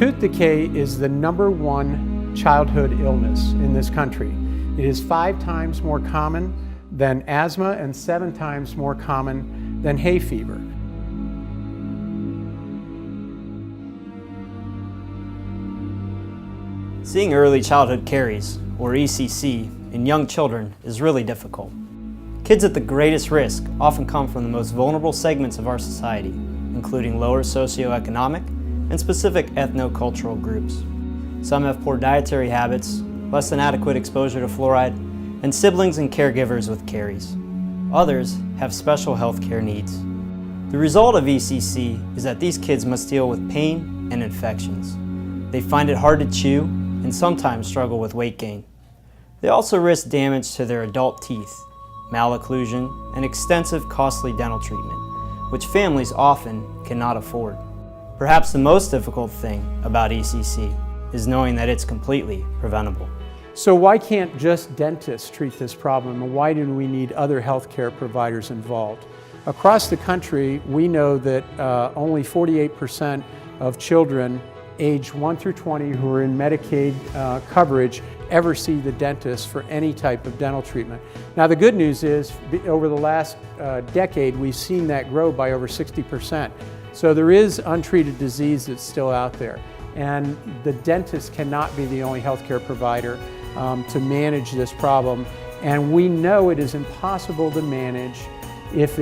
Tooth decay is the #1 childhood illness in this country. It is 5 times more common than asthma and 7 times more common than hay fever. Seeing early childhood caries, or ECC, in young children is really difficult. Kids at the greatest risk often come from the most vulnerable segments of our society, including lower socioeconomic and specific ethno-cultural groups. Some have poor dietary habits, less than adequate exposure to fluoride, and siblings and caregivers with caries. Others have special health care needs. The result of ECC is that these kids must deal with pain and infections. They find it hard to chew and sometimes struggle with weight gain. They also risk damage to their adult teeth, malocclusion, and extensive costly dental treatment, which families often cannot afford. Perhaps the most difficult thing about ECC is knowing that it's completely preventable. So why can't just dentists treat this problem, and why do we need other healthcare providers involved? Across the country, we know that only 48% of children age 1 through 20 who are in Medicaid coverage ever see the dentist for any type of dental treatment. Now the good news is, over the last decade, we've seen that grow by over 60%. So there is untreated disease that's still out there. And the dentist cannot be the only healthcare provider to manage this problem. And we know it is impossible to manage if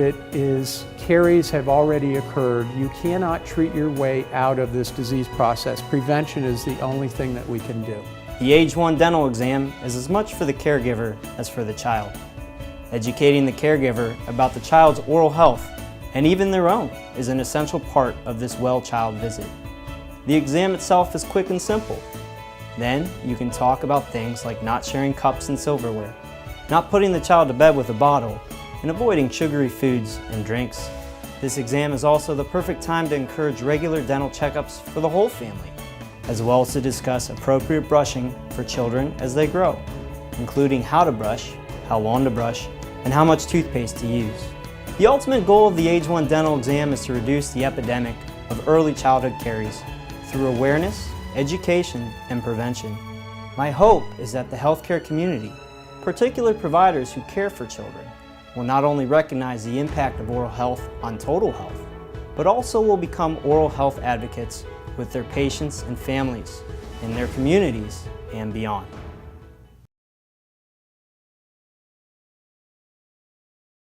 caries have already occurred. You cannot treat your way out of this disease process. Prevention is the only thing that we can do. The Age 1 dental exam is as much for the caregiver as for the child. Educating the caregiver about the child's oral health, and even their own, is an essential part of this well-child visit. The exam itself is quick and simple. Then you can talk about things like not sharing cups and silverware, not putting the child to bed with a bottle, and avoiding sugary foods and drinks. This exam is also the perfect time to encourage regular dental checkups for the whole family, as well as to discuss appropriate brushing for children as they grow, including how to brush, how long to brush, and how much toothpaste to use. The ultimate goal of the Age 1 dental exam is to reduce the epidemic of early childhood caries through awareness, education, and prevention. My hope is that the healthcare community, particularly providers who care for children, will not only recognize the impact of oral health on total health, but also will become oral health advocates with their patients and families, in their communities, and beyond.